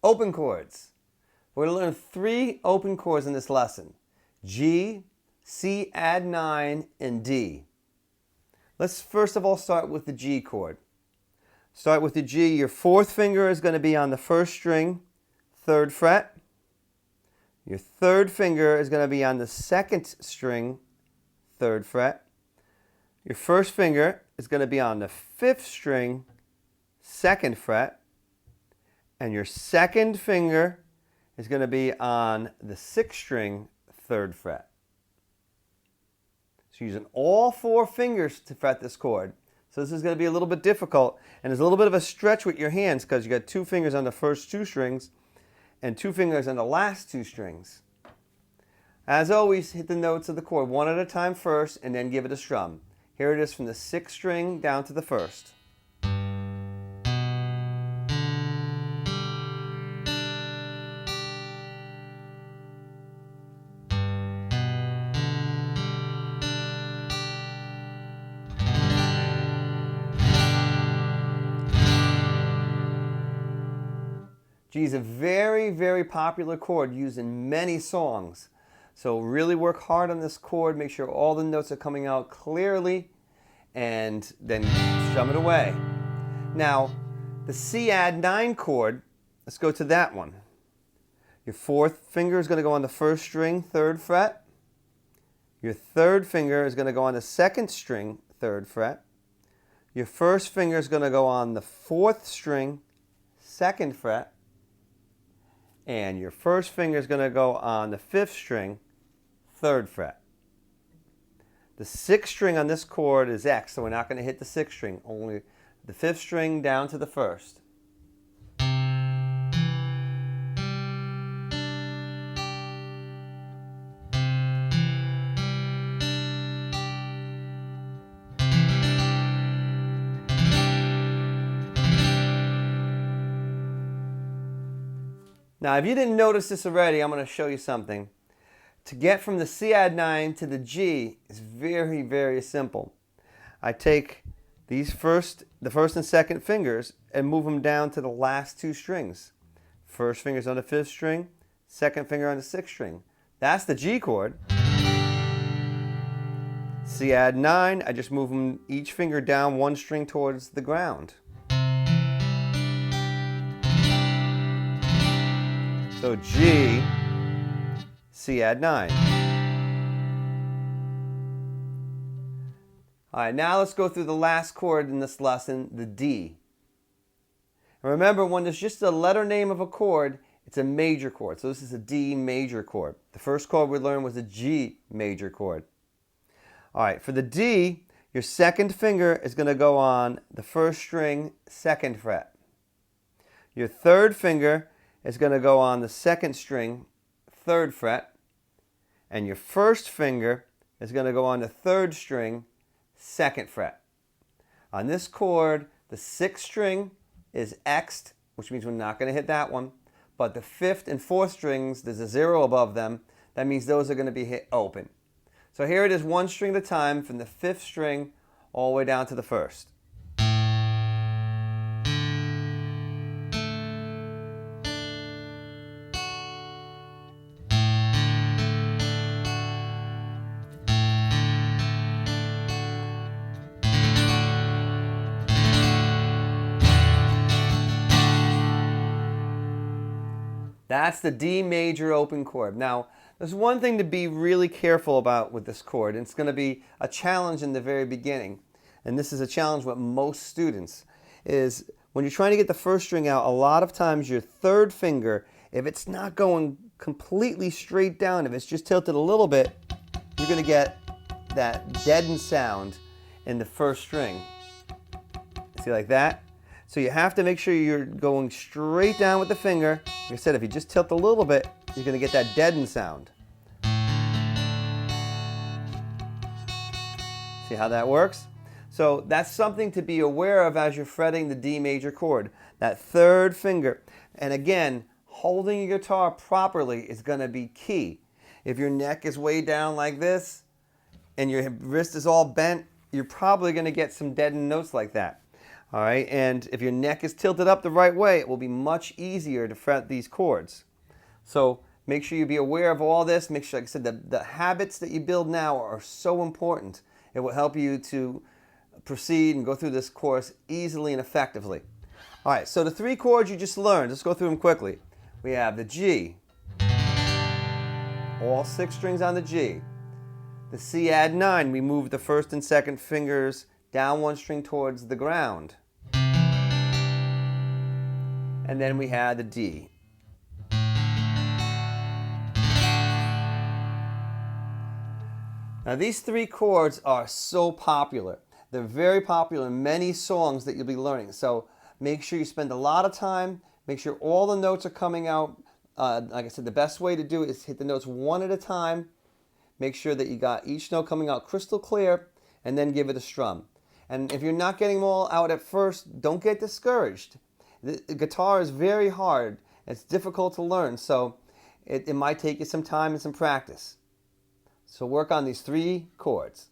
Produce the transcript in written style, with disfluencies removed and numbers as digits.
Open chords. We're going to learn 3 open chords in this lesson. G, C add 9, and D. Let's first of all start with the G chord. Start with the G. Your 4th finger is going to be on the 1st string, 3rd fret. Your 3rd finger is going to be on the 2nd string, 3rd fret. Your 1st finger is going to be on the 5th string, 2nd fret. And your 2nd finger is going to be on the 6th string, 3rd fret. So using all 4 fingers to fret this chord. So this is going to be a little bit difficult, and there's a little bit of a stretch with your hands because you got 2 fingers on the first 2 strings and 2 fingers on the last 2 strings. As always, hit the notes of the chord one at a time first and then give it a strum. Here it is from the 6th string down to the 1st. G is a very, very popular chord used in many songs. So really work hard on this chord. Make sure all the notes are coming out clearly and then strum it away. Now, the C add 9 chord, let's go to that one. Your 4th finger is going to go on the 1st string, 3rd fret. Your 3rd finger is going to go on the 2nd string, 3rd fret. Your 1st finger is going to go on the 4th string, 2nd fret. And your 1st finger is going to go on the 5th string, 3rd fret. The 6th string on this chord is X, so we're not going to hit the 6th string, only the 5th string down to the 1st. Now, if you didn't notice this already, I'm going to show you something. To get from the C add 9 to the G is very, very simple. I take the first and 2nd fingers and move them down to the last 2 strings. 1st finger's on the 5th string, 2nd finger on the 6th string. That's the G chord. C add 9, I just move them each finger down 1 string towards the ground. So G, C add 9. All right, now let's go through the last chord in this lesson, the D. And remember, when there's just a letter name of a chord, it's a major chord. So this is a D major chord. The first chord we learned was a G major chord. All right, for the D, your 2nd finger is going to go on the 1st string, 2nd fret. Your 3rd finger is going to go on the 2nd string, 3rd fret, and your 1st finger is going to go on the 3rd string, 2nd fret. On this chord, the 6th string is X'd, which means we're not going to hit that one, but the 5th and 4th strings, there's a 0 above them. That means those are going to be hit open. So here it is 1 string at a time from the 5th string all the way down to the 1st. That's the D major open chord. Now, there's one thing to be really careful about with this chord, and it's going to be a challenge in the very beginning. And this is a challenge with most students, is when you're trying to get the 1st string out, a lot of times your 3rd finger, if it's not going completely straight down, if it's just tilted a little bit, you're going to get that deadened sound in the 1st string. See, like that? So you have to make sure you're going straight down with the finger. Like I said, if you just tilt a little bit, you're going to get that deadened sound. See how that works? So that's something to be aware of as you're fretting the D major chord. That 3rd finger. And again, holding your guitar properly is going to be key. If your neck is way down like this and your wrist is all bent, you're probably going to get some deadened notes like that. All right, and if your neck is tilted up the right way, it will be much easier to fret these chords. So make sure you be aware of all this. Make sure, like I said, the habits that you build now are so important. It will help you to proceed and go through this course easily and effectively. All right, so the 3 chords you just learned, let's go through them quickly. We have the G, all 6 strings on the G. The C add 9, we move the first and second fingers down 1 string towards the ground. And then we had the D. Now these 3 chords are so popular. They're very popular in many songs that you'll be learning. So make sure you spend a lot of time, make sure all the notes are coming out. Like I said, the best way to do it is hit the notes one at a time. Make sure that you got each note coming out crystal clear, and then give it a strum. And if you're not getting them all out at first, don't get discouraged. The guitar is very hard. It's difficult to learn, so it might take you some time and some practice. So work on these 3 chords.